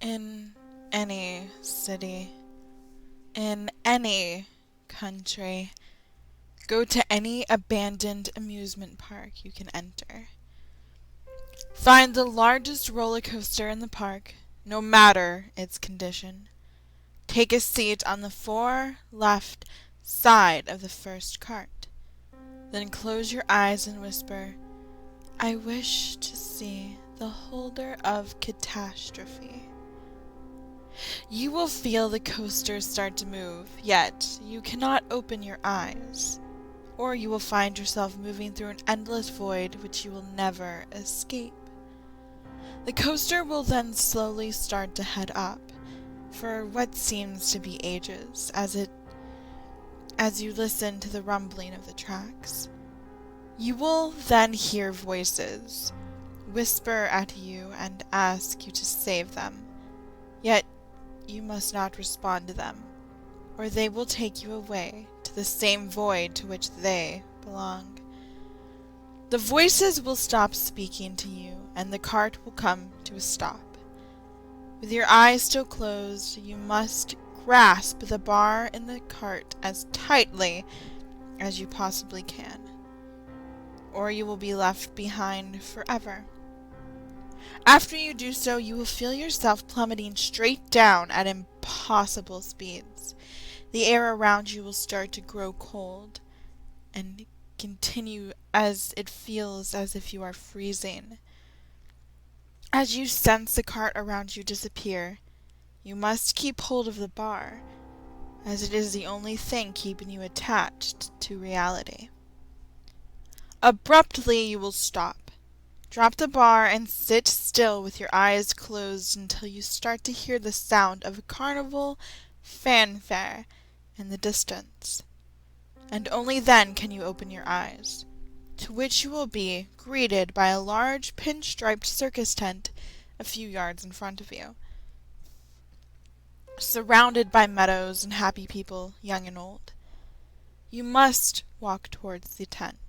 In any city, in any country, go to any abandoned amusement park you can enter. Find the largest roller coaster in the park, no matter its condition. Take a seat on the far left side of the first cart. Then close your eyes and whisper, "I wish to see the holder of Catastrophe." You will feel the coaster start to move, yet you cannot open your eyes, or you will find yourself moving through an endless void which you will never escape. The coaster will then slowly start to head up, for what seems to be ages, as you listen to the rumbling of the tracks. You will then hear voices whisper at you and ask you to save them, yet you must not respond to them, or they will take you away to the same void to which they belong. The voices will stop speaking to you, and the cart will come to a stop. With your eyes still closed, you must grasp the bar in the cart as tightly as you possibly can, or you will be left behind forever. After you do so, you will feel yourself plummeting straight down at impossible speeds. The air around you will start to grow cold and continue as it feels as if you are freezing. As you sense the cart around you disappear, you must keep hold of the bar, as it is the only thing keeping you attached to reality. Abruptly, you will stop. Drop the bar and sit still with your eyes closed until you start to hear the sound of a carnival fanfare in the distance. And only then can you open your eyes, to which you will be greeted by a large pinstriped circus tent a few yards in front of you, surrounded by meadows and happy people, young and old. You must walk towards the tent,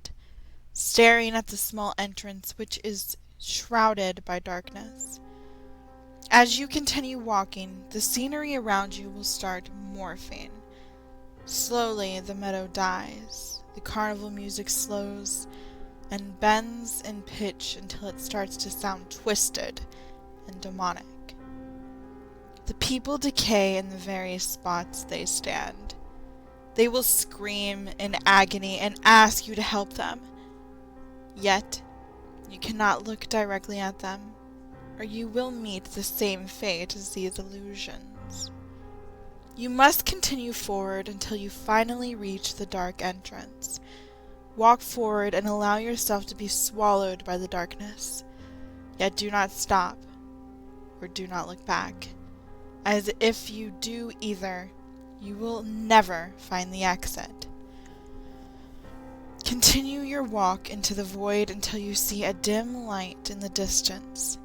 staring at the small entrance which is shrouded by darkness. As you continue walking, the scenery around you will start morphing. Slowly the meadow dies, the carnival music slows and bends in pitch until it starts to sound twisted and demonic. The people decay in the various spots they stand. They will scream in agony and ask you to help them. Yet, you cannot look directly at them, or you will meet the same fate as these illusions. You must continue forward until you finally reach the dark entrance. Walk forward and allow yourself to be swallowed by the darkness. Yet do not stop, or do not look back, as if you do either, you will never find the exit. Continue your walk into the void until you see a dim light in the distance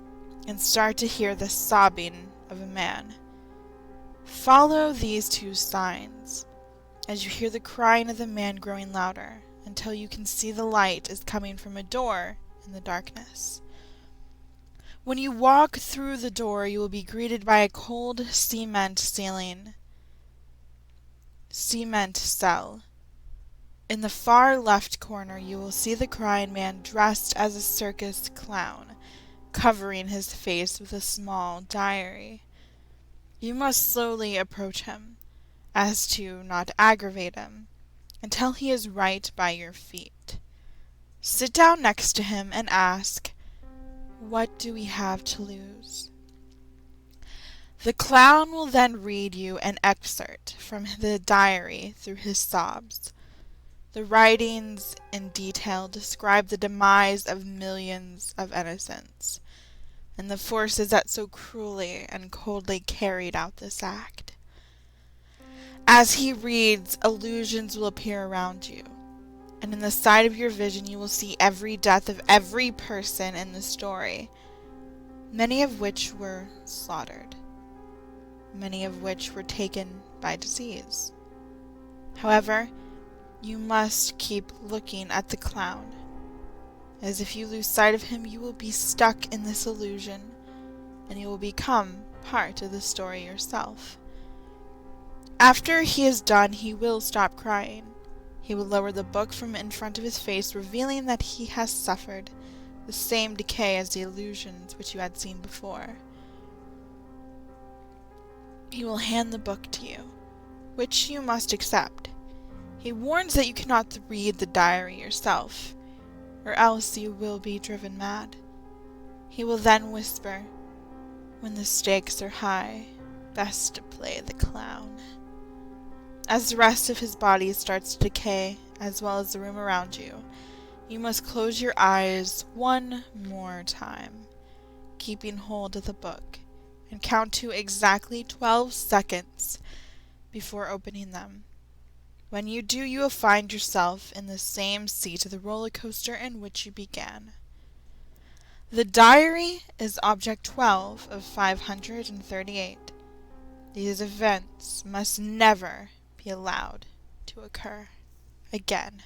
and start to hear the sobbing of a man. Follow these two signs as you hear the crying of the man growing louder until you can see the light is coming from a door in the darkness. When you walk through the door, you will be greeted by a cold cement cell. In the far left corner, you will see the crying man dressed as a circus clown, covering his face with a small diary. You must slowly approach him, as to not aggravate him, until he is right by your feet. Sit down next to him and ask, "What do we have to lose?" The clown will then read you an excerpt from the diary through his sobs. The writings in detail describe the demise of millions of innocents, and the forces that so cruelly and coldly carried out this act. As he reads, illusions will appear around you, and in the side of your vision you will see every death of every person in the story, many of which were slaughtered, many of which were taken by disease. However, you must keep looking at the clown, as if you lose sight of him, you will be stuck in this illusion, and you will become part of the story yourself. After he is done, he will stop crying. He will lower the book from in front of his face, revealing that he has suffered the same decay as the illusions which you had seen before. He will hand the book to you, which you must accept. He warns that you cannot read the diary yourself, or else you will be driven mad. He will then whisper, "When the stakes are high, best to play the clown." As the rest of his body starts to decay, as well as the room around you, you must close your eyes one more time, keeping hold of the book, and count to exactly 12 seconds before opening them. When you do, you will find yourself in the same seat of the roller coaster in which you began. The diary is Object 12 of 538. These events must never be allowed to occur again.